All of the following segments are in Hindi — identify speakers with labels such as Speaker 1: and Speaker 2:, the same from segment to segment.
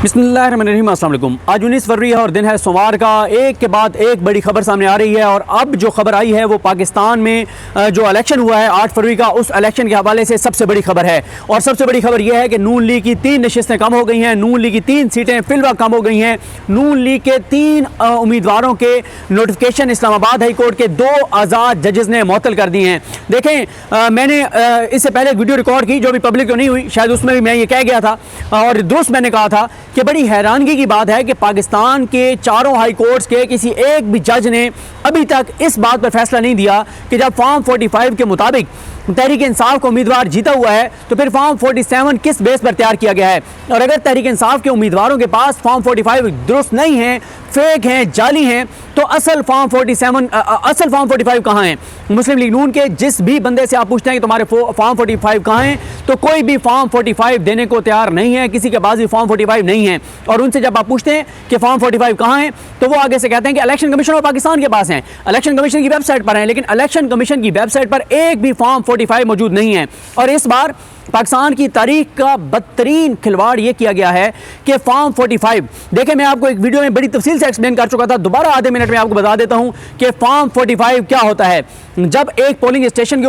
Speaker 1: बिस्मिल्लाहिर्रहमानिर्रहीम, अस्सलाम वालेकुम। आज 19 फरवरी है और दिन है सोमवार का। एक के बाद एक बड़ी खबर सामने आ रही है और अब जो खबर आई है वो पाकिस्तान में जो इलेक्शन हुआ है 8 फरवरी का, उस इलेक्शन के हवाले से सबसे बड़ी खबर है। और सबसे बड़ी खबर यह है कि नून लीग की 3 नशिस्तें कम हो गई हैं, नून लीग की 3 सीटें फिलहाल कम हो गई हैं। नून लीग के 3 उम्मीदवारों के नोटिफिकेशन इस्लामाबाद हाई कोर्ट के 2 आज़ाद जजेस ने मुअत्तल कर दिए हैं। देखें, मैंने इससे पहले एक वीडियो रिकॉर्ड की जो भी पब्लिक तो नहीं हुई, शायद उसमें भी मैं ये कह गया था और दुरुस्त मैंने कहा था कि बड़ी हैरानगी की बात है कि पाकिस्तान के चारों हाई कोर्ट्स के किसी एक भी जज ने अभी तक इस बात पर फैसला नहीं दिया कि जब फॉर्म 45 के मुताबिक तहरीक इंसाफ का उम्मीदवार जीता हुआ है तो फिर फॉर्म 47 किस बेस पर तैयार किया गया है। और अगर तहरीक इंसाफ के उम्मीदवारों के पास फॉर्म 45 दुरुस्त नहीं है, फेक हैं, जाली हैं, तो असल फॉर्म 45 कहाँ हैं। मुस्लिम लीग नून के जिस भी बंदे से आप पूछते हैं कि तुम्हारे फॉर्म 45 कहाँ हैं, तो कोई भी फॉर्म 45 देने को तैयार नहीं है, किसी के पास भी फॉर्म 45 नहीं है। और उनसे जब आप पूछते हैं कि फॉर्म 45 कहाँ हैं, तो वो आगे से कहते हैं कि इलेक्शन कमीशन ऑफ पाकिस्तान के पास हैं, इलेक्शन कमीशन की वेबसाइट पर हैं, लेकिन इलेक्शन कमीशन की वेबसाइट पर एक भी फॉर्म 45 मौजूद नहीं है। और इस बार पाकिस्तान की तारीख का बदतरीन खिलवाड़ यह किया गया है कि फॉर्म 45, देखें मैं आपको एक वीडियो में बड़ी तफसील से एक्सप्लेन कर चुका था, दोबारा आधे मिनट में आपको बता देता हूं कि फॉर्म 45 क्या होता है। जब एक पोलिंग स्टेशन के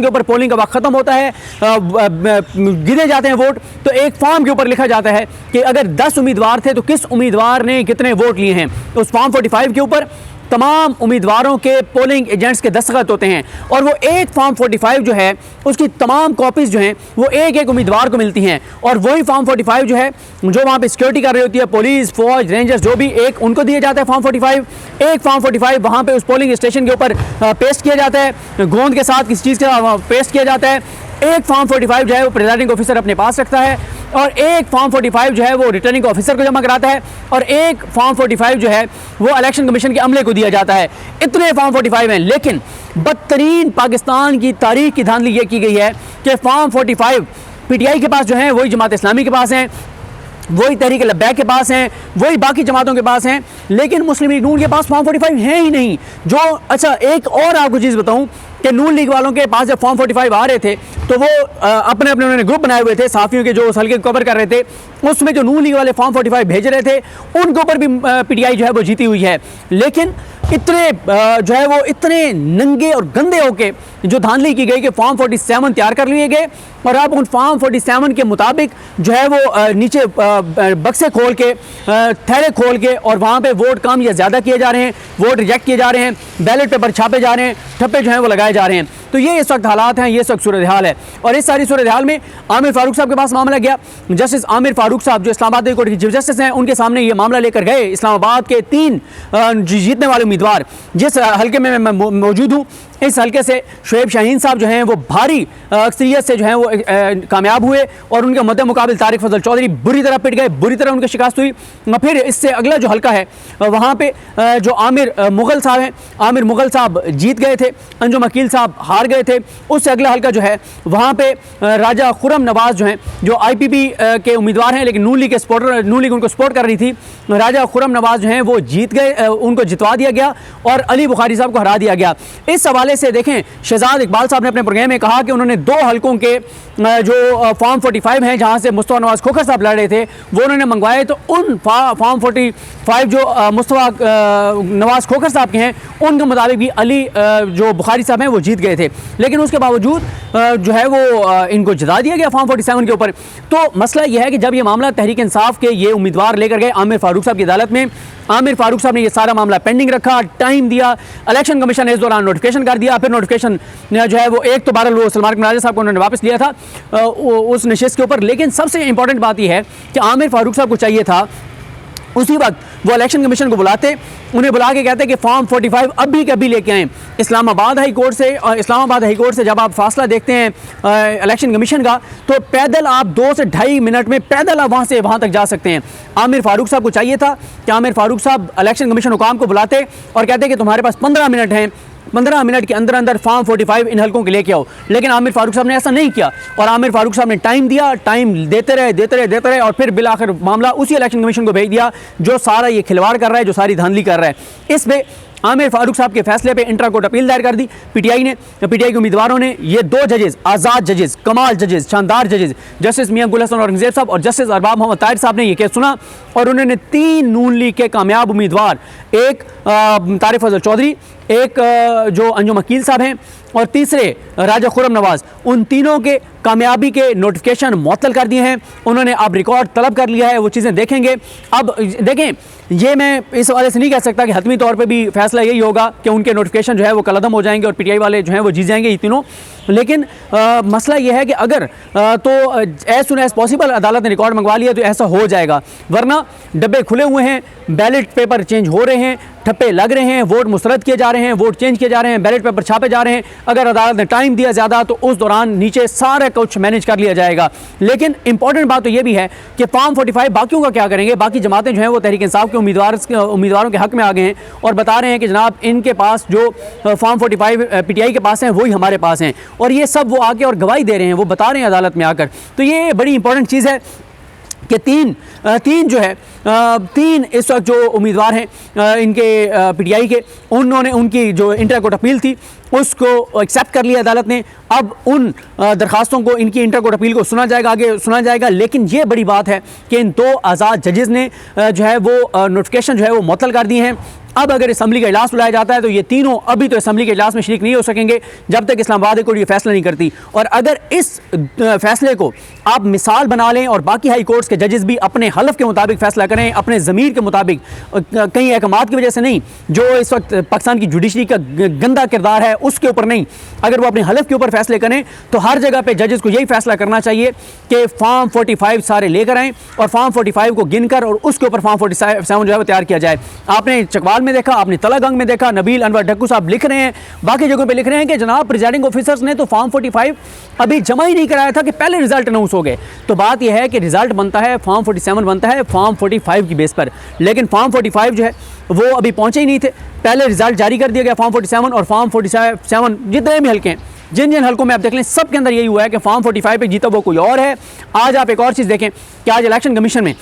Speaker 1: ऊपर पोलिंग का वक्त खत्म होता है, गिने जाते हैं वोट, तो एक फॉर्म के ऊपर लिखा जाता है कि अगर 10 उम्मीदवार थे तो किस उम्मीदवार ने कितने वोट लिए हैं। उस फॉर्म 45 के ऊपर तमाम उम्मीदवारों के पोलिंग एजेंट्स के दस्तखत होते हैं और वो एक फॉर्म 45 जो है उसकी तमाम कॉपीज़ जो हैं वो एक एक उम्मीदवार को मिलती हैं। और वही फॉर्म 45 जो है जो वहाँ पे सिक्योरिटी कर रही होती है, पुलिस, फौज, रेंजर्स, जो भी, एक उनको दिया जाता है फॉर्म 45। एक फॉर्म 45 वहाँ पे उस पोलिंग स्टेशन के ऊपर पेस्ट किया जाता है, गोंद के साथ किसी चीज़ का पेस्ट किया जाता है। एक फॉर्म 45 जो है वो प्रिजाइडिंग ऑफिसर अपने पास रखता है और एक फॉर्म 45 जो है वो रिटर्निंग ऑफिसर को जमा कराता है और एक फॉर्म 45 जो है वो इलेक्शन कमीशन के अमले को दिया जाता है। इतने फॉर्म 45 हैं, लेकिन बदतरीन पाकिस्तान की तारीख की धांधली ये की गई है कि फॉर्म 45 PTI के पास जो है वही जमात इस्लामी के पास हैं, वही तहरीक लब्बैक के पास हैं, वही बाकी जमातों के पास हैं, लेकिन मुस्लिम लीग नून के पास फॉर्म 45 है ही नहीं। जो अच्छा, एक और आपको चीज़ बताऊं कि नून लीग वालों के पास जब फॉर्म 45 आ रहे थे तो वो अपने उन्होंने ग्रुप बनाए हुए थे साफियों के जो उस हल्के को कवर कर रहे थे, उसमें जो नून लीग वाले फॉर्म 45 भेज रहे थे उनके ऊपर भी PTI जो है वो जीती हुई है। लेकिन इतने जो है वो इतने नंगे और गंदे होके जो धांधली की गई कि फॉर्म 47 तैयार कर लिए गए और अब उन फॉर्म 47 के मुताबिक जो है वो नीचे बक्से खोल के, थैले खोल के और वहाँ पे वोट कम या ज़्यादा किए जा रहे हैं, वोट रिजेक्ट किए जा रहे हैं, बैलेट पेपर छापे जा रहे हैं, ठप्पे जो हैं वो लगाए जा रहे हैं। तो ये इस वक्त हालात हैं, ये इस वक्त सूरत हाल है। और इस सारी सूरत हाल में आमिर फारूक साहब के पास मामला गया। जस्टिस आमिर फारूक साहब जो इस्लामाबाद हाई कोर्ट के चीफ जस्टिस हैं, उनके सामने ये मामला लेकर गए। इस्लामाबाद के 3 जीतने वाले उम्मीदवार, जिस हल्के में मैं मौजूद हूँ, इस हल्के से शुएब शाहीन साहब जो हैं वो भारी अक्सरियत से जो हैं वो कामयाब हुए और उनके मद्दे मुकाबिल तारिक फजल चौधरी बुरी तरह पिट गए, बुरी तरह उनकी शिकस्त हुई। फिर इससे अगला जो हल्का है वहाँ पे जो आमिर मुगल साहब हैं, आमिर मुगल साहब जीत गए थे, अंजुम अकील साहब हार गए थे। उससे अगला हल्का जो है वहाँ पे राजा खुर्रम नवाज जो हैं, जो IPP के उम्मीदवार हैं लेकिन नून लीग उनको सपोर्ट कर रही थी, राजा खुर्रम नवाज जो हैं वो जीत गए, उनको जितवा दिया गया और अली बुखारी साहब को हरा दिया गया। इस हवाले से देखें, शहजाद इकबाल साहब ने अपने प्रोग्राम में कहा कि उन्होंने 2 हल्कों के जो फॉर्म 45 हैं जहां से मुस्तफा नवाज खोखर साहब लड़ रहे थे वो उन्होंने मंगवाए, तो उन फॉर्म 45 जो मुस्तफा नवाज खोखर साहब के हैं उनके मुताबिक भी अली जो बुखारी साहब हैं वो जीत गए थे। लेकिन उसके बावजूद जो है वो इनको जिता दिया गया फॉर्म 47 के ऊपर। तो मसला यह है कि जब ये मामला तहरीक इंसाफ के ये उम्मीदवार लेकर गए आमिर फारूक साहब की अदालत में, आमिर फारूक साहब ने ये सारा मामला पेंडिंग रखा, टाइम दिया, इलेक्शन कमीशन ने इस दौरान नोटिफिकेशन कर दिया। फिर नोटिफिकेशन जो है वो एक तो बहरहाल वो सलमान राजा साहब को उन्होंने वापस लिया था उस नशिस्त के ऊपर। लेकिन सबसे इंपॉर्टेंट बात यह है कि आमिर फारूक साहब को चाहिए था उसी वक्त वो इलेक्शन कमीशन को बुलाते, उन्हें बुला के कहते कि फॉर्म 45 अभी के अभी लेके आएँ। इस्लामाबाद हाई कोर्ट से जब आप फासला देखते हैं इलेक्शन कमीशन का, तो पैदल आप 2 से 2.5 मिनट में पैदल आप वहाँ से वहाँ तक जा सकते हैं। आमिर फारूक साहब को चाहिए था कि आमिर फारूक साहब इलेक्शन कमीशन हुकाम को बुलाते और कहते कि तुम्हारे पास 15 मिनट हैं, 15 मिनट के अंदर अंदर फॉर्म 45 इन हल्कों के लेके आओ। लेकिन आमिर फारूक साहब ने ऐसा नहीं किया और आमिर फारूक साहब ने टाइम दिया, टाइम देते रहे और फिर बिलाखिर मामला उसी इलेक्शन कमीशन को भेज दिया जो सारा ये खिलवाड़ कर रहा है, जो सारी धांधली कर रहा है। इस पे आमिर फारूक साहब के फैसले पे इंट्रा कोर्ट अपील दायर कर दी पीटीआई ने। पीटीआई के उम्मीदवारों ने ये 2 जजेस, आज़ाद जजेस, कमाल जजेस, शानदार जजेस, जस्टिस मियां गुल हसन औरंगजेब साहब और जस्टिस अरबाब मोहम्मद ताहिर साहब ने ये केस सुना और उन्होंने 3 नून लीग के कामयाब उम्मीदवार, एक तारिक फजल चौधरी, एक जो अंजुम अकील साहब हैं और तीसरे राजा खुर्रम नवाज, उन तीनों के कामयाबी के नोटिफिकेशन मुअत्तल कर दिए हैं। उन्होंने अब रिकॉर्ड तलब कर लिया है, वो चीज़ें देखेंगे। अब देखें, ये मैं इस हवाले से नहीं कह सकता कि हतमी तौर पे भी फैसला यही होगा कि उनके नोटिफिकेशन जो है वो कलअदम हो जाएंगे और पीटीआई वाले जो हैं वो जीत जाएंगे ये तीनों। लेकिन मसला ये है कि अगर तो एज सुन एज पॉसिबल अदालत ने रिकॉर्ड मंगवा लिया तो ऐसा हो जाएगा, वरना डब्बे खुले हुए हैं, बैलेट पेपर चेंज हो रहे हैं, ठप्पे लग रहे हैं, वोट मुस्तरद किए जा रहे हैं, वोट चेंज किए जा रहे हैं, बैलेट पेपर छापे जा रहे हैं। अगर अदालत ने टाइम दिया ज़्यादा तो उस दौरान नीचे सारा कुछ मैनेज कर लिया जाएगा। लेकिन इंपॉर्टेंट बात तो ये भी है कि फॉर्म 45 बाकियों का क्या करेंगे। बाकी जमातें जो हैं वो तहरीक इंसाफ के उम्मीदवारों के हक में आ गए हैं और बता रहे हैं कि जनाब इनके पास जो फॉर्म 45 पीटीआई के पास हैं वही हमारे पास हैं, और ये सब वो आके और गवाही दे रहे हैं, वो बता रहे हैं अदालत में आकर। तो ये बड़ी इंपॉर्टेंट चीज़ है कि तीन जो है तीन इस वक्त जो उम्मीदवार हैं इनके पीटीआई के, उन्होंने उनकी जो इंटर कोर्ट अपील थी उसको एक्सेप्ट कर लिया अदालत ने। अब उन दरखास्तों को, इनकी इंटर कोर्ट अपील को सुना जाएगा, आगे सुना जाएगा। लेकिन ये बड़ी बात है कि इन 2 आज़ाद जजेस ने जो है वो नोटिफिकेशन जो है वो मुअत्तल कर दिए हैं। अब अगर असम्बली का इजलास बुलाया जाता है तो ये तीनों अभी तो असम्बली के इजलास में शरीक नहीं हो सकेंगे जब तक इस्लामाबाद कोर्ट ये फैसला नहीं करती। और अगर इस फैसले को आप मिसाल बना लें और बाकी हाई कोर्ट्स के जजेस भी अपने हलफ के मुताबिक फैसला करें, अपने ज़मीर के मुताबिक, कहीं अहकामात की वजह से नहीं, जो इस वक्त पाकिस्तान की जुडिशरी का गंदा किरदार है उसके ऊपर नहीं, अगर वो अपने हलफ के ऊपर फैसले करें तो हर जगह पे जजेस को यही फैसला करना चाहिए कि फॉर्म 45 सारे लेकर आएँ और फॉर्म 45 को गिनकर और उसके ऊपर फॉर्म 47 जो है वो तैयार किया जाए। आपने चकवाल में देखा, आपने तलागंग में देखा, नबील अनवर डक्कू साहब लिख रहे हैं, बाकी जगहों पे लिख रहे हैं कि जनाब प्रिजाइडिंग ऑफिसर्स ने तो फॉर्म 45 अभी जमा ही नहीं कराया था कि पहले रिजल्ट अनाउंस हो गए। तो बात यह है कि रिजल्ट बनता है, फॉर्म 47 बनता है फॉर्म 45 की बेस पर, लेकिन फॉर्म 45 जो है वो अभी पहुंचे ही नहीं थे। पहले रिजल्ट जारी कर दिया गया फॉर्म 47, और फॉर्म 47 जितने भी हल्के हैं, जिन हल्कों में आप देख लें सब के अंदर यही हुआ है कि फॉर्म 45 पे जीता वो कोई और है। आज आप एक और चीज़ देखें कि आज इलेक्शन कमीशन में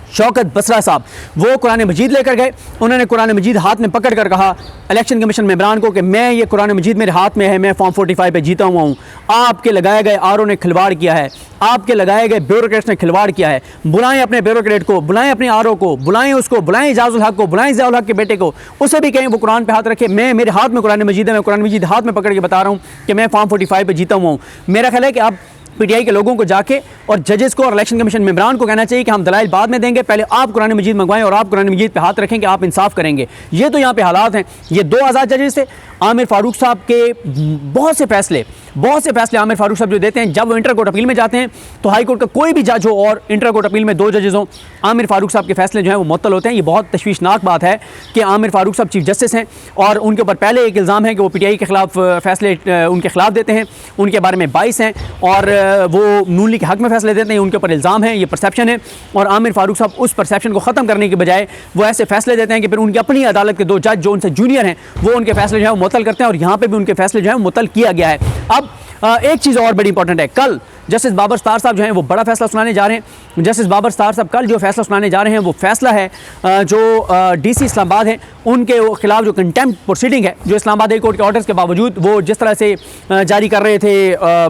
Speaker 1: शौकत बसरा साहब वो कुरान मजीद लेकर गए, उन्होंने कुरान मजीद हाथ में पकड़ कर कहा इलेक्शन कमीशन मेंबरान को कि मैं ये कुरान मजीद मेरे हाथ में है, मैं फॉर्म 45 पे जीता हुआ हूँ। आपके लगाए गए आरओ ने खिलवाड़ किया है, आपके लगाए गए ब्यूरोक्रेट्स ने खिलवाड़ किया है। बुलाएं अपने ब्यूरोक्रेट को, बुलाएं अपने आरओ को, बुलाएं उसको, बुलाएं इजाजुल हक को, बुलाएं ज़ियाउल हक के बेटे को, उसे भी कहें वो कुरान पे हाथ रखे। मेरे हाथ में कुरान मजीद है, मैं कुरान मजीद हाथ में पकड़ के बता रहा हूँ कि मैं फॉर्म 45 पे जीता हुआ हूँ। मेरा ख्याल है कि आप पीटीआई के लोगों को जाके और जजेस को और इलेक्शन कमीशन मेंबरान को कहना चाहिए कि हम दलाइल बाद में देंगे, पहले आप कुरान मजीद मंगवाएं और आप कुरान मजीद पे हाथ रखें कि आप इंसाफ करेंगे। ये तो यहाँ पे हालात हैं। ये 2 आज़ाद जजेस थे। आमिर फारूक साहब के बहुत से फैसले आमिर फारूक साहब जो देते हैं, जब वो इंटर कोर्ट अपील में जाते हैं तो हाई कोर्ट का कोई भी जज हो और इंटर कोर्ट अपील में 2 जजेस हों, आमिर फारूक साहब के फैसले जो हैं वो मुअत्तल होते हैं। ये बहुत तशवीशनाक बात है कि आमिर फारूक साहब चीफ जस्टिस हैं और उनके ऊपर पहले एक इल्ज़ाम है कि वो पीटीआई के खिलाफ फैसले उनके खिलाफ देते हैं, उनके बारे में 22 हैं और वो नून लीग के हक में फैसले देते हैं, उनके ऊपर इल्ज़ाम है, ये परसेप्शन है। और आमिर फारूक साहब उस परसेप्शन को ख़त्म करने के बजाय वो ऐसे फैसले देते हैं कि फिर उनकी अपनी अदालत के 2 जज जो उनसे जूनियर हैं वो उनके फैसले जो है मुअत्तल करते हैं, और यहाँ पर भी उनके फैसले जो है मुअत्तल किया गया है। अब एक चीज़ और बड़ी इंपॉर्टेंट है, कल जस्टिस बाबर सत्तार साहब जो हैं वो बड़ा फैसला सुनाने जा रहे हैं। जस्टिस बाबर सत्तार साहब कल जो फैसला सुनाने जा रहे हैं वो फैसला है जो डीसी इस्लामाबाद है उनके खिलाफ जो कंटेम्प्ट प्रोसीडिंग है, जो इस्लामाबाद हाई कोर्ट के ऑर्डर्स के बावजूद वो जिस तरह से जारी कर रहे थे,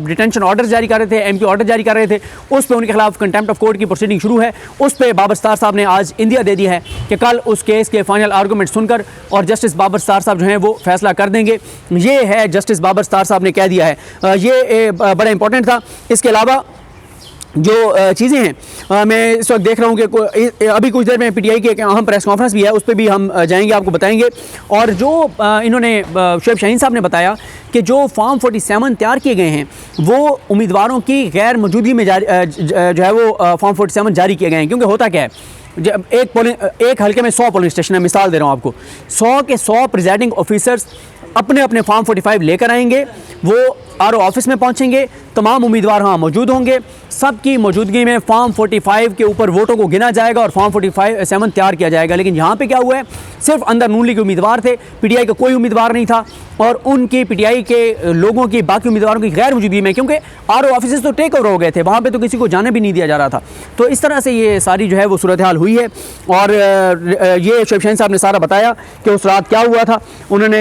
Speaker 1: डिटेंशन ऑर्डर्स जारी कर रहे थे, एमपी ऑर्डर जारी कर रहे थे, उस पर उनके खिलाफ कंटेम्प्ट ऑफ कोर्ट की प्रोसीडिंग शुरू है। उस पर बाबर सत्तार साहब ने आज इंदिया दे दी है कि कल उस केस के फाइनल आर्गूमेंट सुनकर और जस्टिस बाबर सत्तार साहब जो हैं वो फैसला कर देंगे। ये है जस्टिस बाबर सत्तार साहब ने कह दिया है। ये बड़ा इंपॉर्टेंट था। इसके अलावा जो चीज़ें हैं मैं इस वक्त देख रहा हूँ कि अभी कुछ देर में पीटीआई की एक अहम प्रेस कॉन्फ्रेंस भी है, उस पर भी हम जाएंगे, आपको बताएंगे। और जो इन्होंने शोएब शाहीन साहब ने बताया कि जो फॉर्म 47 तैयार किए गए हैं वो उम्मीदवारों की गैर मौजूदगी में जो है वो फॉर्म 47 जारी किए गए हैं। क्योंकि होता क्या है, जब एक हल्के में 100 पोलिंग स्टेशन है, मिसाल दे रहा हूँ आपको, 100 के 100 प्रिजाइडिंग ऑफिसर्स अपने अपने फॉर्म 45 लेकर आएंगे, वो आरओ ऑफिस में पहुंचेंगे, तमाम उम्मीदवार वहाँ मौजूद होंगे, सबकी मौजूदगी में फॉर्म 45 के ऊपर वोटों को गिना जाएगा और फॉर्म 47 तैयार किया जाएगा। लेकिन यहाँ पे क्या हुआ है, सिर्फ अंदर नून लीग के उम्मीदवार थे, पीटीआई का कोई उम्मीदवार नहीं था और उनकी पीटीआई के लोगों की बाकी उम्मीदवारों की गैर मौजूदगी में, क्योंकि आरओ ऑफिस तो टेक ओवर हो गए थे, वहाँ पर तो किसी को जाने भी नहीं दिया जा रहा था। तो इस तरह से ये सारी जो है वो सूरत हाल हुई है। और ये शोएब शाहीन साहब ने सारा बताया कि उस रात क्या हुआ था। उन्होंने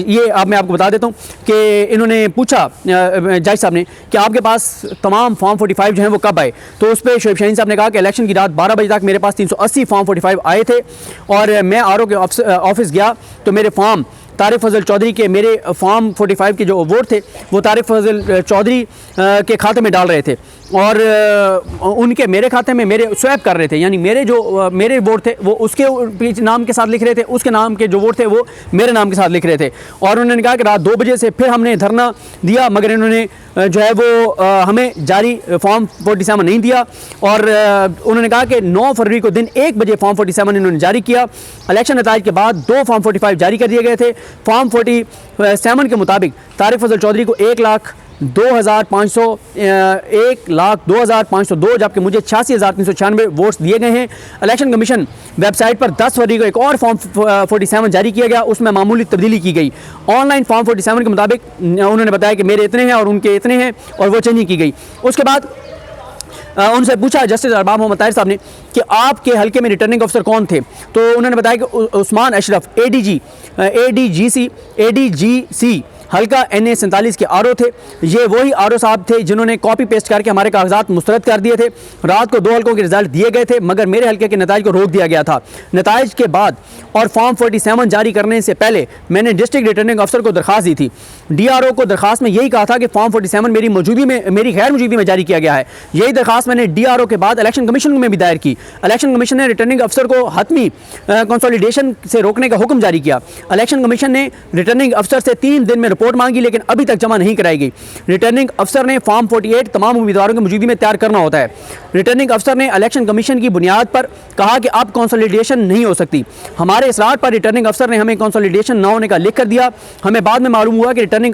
Speaker 1: ये अब मैं आपको बता देता हूँ कि इन्होंने पूछा जज साहब ने कि आपके पास तमाम फॉर्म 45 जो हैं वो कब आए, तो उस पर शोएब शाहीन साहब ने कहा कि इलेक्शन की रात 12 बजे तक मेरे पास 380 फॉर्म 45 आए थे और मैं आरओ के ऑफिस गया तो मेरे फॉर्म तारिक फजल चौधरी के, मेरे फॉर्म 45 के जो वोट थे वो तारिक फजल चौधरी के खाते में डाल रहे थे और उनके मेरे खाते में मेरे स्वैप कर रहे थे, यानी मेरे जो मेरे वोट थे वो उसके नाम के साथ लिख रहे थे, उसके नाम के जो वोट थे वो मेरे नाम के साथ लिख रहे थे। और उन्होंने कहा कि रात 2 बजे से फिर हमने धरना दिया, मगर इन्होंने जो है वो हमें जारी फॉर्म 47 नहीं दिया। और उन्होंने कहा कि 9 फरवरी को दिन 1 बजे फॉर्म 47 इन्होंने जारी किया। इलेक्शन नताइज के बाद 2 फॉर्म 45 जारी कर दिए गए थे। फॉर्म 47 के मुताबिक तारिक फजल चौधरी को 1,02,502 जबकि मुझे 86,396 वोट्स दिए गए हैं। इलेक्शन कमीशन वेबसाइट पर 10 फरवरी को एक और फॉर्म 47 जारी किया गया, उसमें मामूली तब्दीली की गई। ऑनलाइन फॉर्म 47 के मुताबिक उन्होंने बताया कि मेरे इतने हैं और उनके इतने हैं और वो चेंज नहीं की गई। उसके बाद उनसे पूछा जस्टिस अरबाब मोहम्मद ताहिर साहब ने कि आपके हल्के में रिटर्निंग अफसर कौन थे, तो उन्होंने बताया कि उस्मान अशरफ एडीजीसी हल्का NA 47 के आरओ थे। ये वही आरओ साहब थे जिन्होंने कॉपी पेस्ट करके हमारे कागजात मुस्तरद कर दिए थे। रात को 2 हल्कों के रिजल्ट दिए गए थे मगर मेरे हल्के के नताइज को रोक दिया गया था। नताइज के बाद और फॉर्म 47 जारी करने से पहले मैंने डिस्ट्रिक्ट रिटर्निंग अफसर को दरख्वास्त दी थी। DRO को दरख्वास्त में यही कहा था कि फॉर्म 47 मेरी गैर मौजूदगी में जारी किया गया है। यही दरख्वास्त मैंने DRO के बाद इलेक्शन कमीशन में भी दायर की। इलेक्शन कमीशन ने रिटर्निंग अफसर को हतमी कंसोलिडेशन से रोकने का हुक्म जारी किया। इलेक्शन कमीशन ने रिटर्निंग अफसर से 3 दिन में रिपोर्ट मांगी लेकिन अभी तक जमा नहीं कराई गई। रिटर्निंग अफसर ने फॉर्म 48 तमाम उम्मीदवारों की मौजूदगी में तैयार करना होता है। रिटर्निंग अफसर ने इलेक्शन कमीशन की बुनियाद पर कहा कि अब कंसोलिडेशन नहीं हो सकती। हमारे इसरार पर रिटर्निंग अफसर ने हमें कंसोलिडेशन न होने का लिख कर दिया। हमें बाद में मालूम हुआ कि रिटर्निंग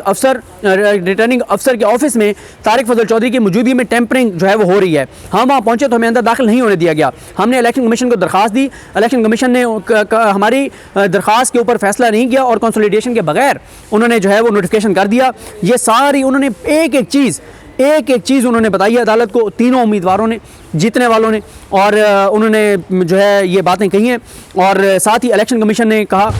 Speaker 1: अफसर के ऑफिस में तारिक फजल चौधरी की मौजूदगी में टेम्परिंग जो है वो हो रही है। हम वहाँ पहुंचे तो हमें अंदर दाखिल नहीं होने दिया गया। हमने इलेक्शन कमीशन को दरख्वास्त दी, इलेक्शन कमीशन ने हमारी दरख्वास्त के ऊपर फैसला नहीं किया और कंसोलिडेशन के बगैर उन्होंने जो है वो नोटिफिकेशन कर दिया। ये सारी उन्होंने एक एक चीज़ उन्होंने बताई अदालत को, तीनों उम्मीदवारों ने, जीतने वालों ने, और उन्होंने जो है ये बातें कही हैं। और साथ ही इलेक्शन कमीशन ने कहा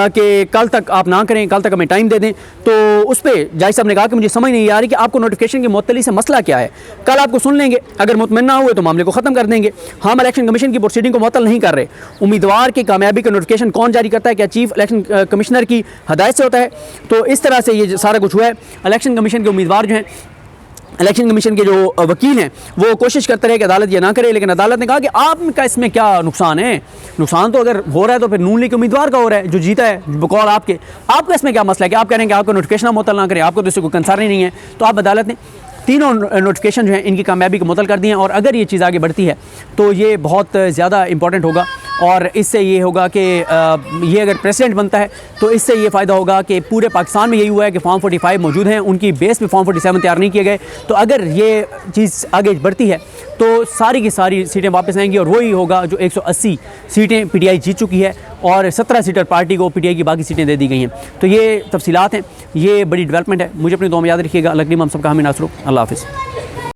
Speaker 1: कि कल तक आप ना करें, कल तक हमें टाइम दे दें। तो उस पर जज साहब ने कहा कि मुझे समझ नहीं आ रही कि आपको नोटिफिकेशन की मुअत्तली से मसला क्या है, कल आपको सुन लेंगे, अगर मुतमईन ना हुए तो मामले को ख़त्म कर देंगे। हम इलेक्शन कमीशन की प्रोसीडिंग को मुअत्तल नहीं कर रहे। उम्मीदवार की कामयाबी का नोटिफिकेशन कौन जारी करता है, क्या चीफ इलेक्शन कमिश्नर की हदायत से होता है? तो इस तरह से ये सारा कुछ हुआ है। इलेक्शन कमीशन के उम्मीदवार जो हैं, इलेक्शन कमीशन के जो वकील हैं, वो कोशिश करते रहे कि अदालत ये ना करे, लेकिन अदालत ने कहा कि आपका इसमें क्या नुकसान है? नुकसान तो अगर हो रहा है तो फिर नून लीग के उम्मीदवार का हो रहा है जो जीता है बकौल आपका इसमें क्या मसला है कि आप कह रहे हैं कि आपको नोटिफिकेशन मुअत्तल ना करें, आपको तो इससे कोई कंसर्न ही नहीं है। तो आप अदालत ने तीनों नोटिफिकेशन जो हैं इनकी कामयाबी को मुअत्तल कर दिए हैं। और अगर ये चीज़ आगे बढ़ती है तो ये बहुत ज़्यादा इंपॉर्टेंट होगा और इससे ये होगा कि ये अगर प्रेसिडेंट बनता है तो इससे ये फ़ायदा होगा कि पूरे पाकिस्तान में यही हुआ है कि फॉर्म 45 मौजूद हैं, उनकी बेस पे फॉर्म 47 तैयार नहीं किए गए। तो अगर ये चीज़ आगे बढ़ती है तो सारी की सारी सीटें वापस आएंगी और वही होगा जो 180 सीटें PTI जीत चुकी है और 17 सीटर पार्टी को PTI की बाकी सीटें दे दी गई हैं। तो ये तफसीलात हैं, ये बड़ी डेवलपमेंट है। मुझे अपनी दुआ में याद रखिएगा। अल्लाह करीम हम सबका हामी नासरो। अल्लाह हाफ़िज़।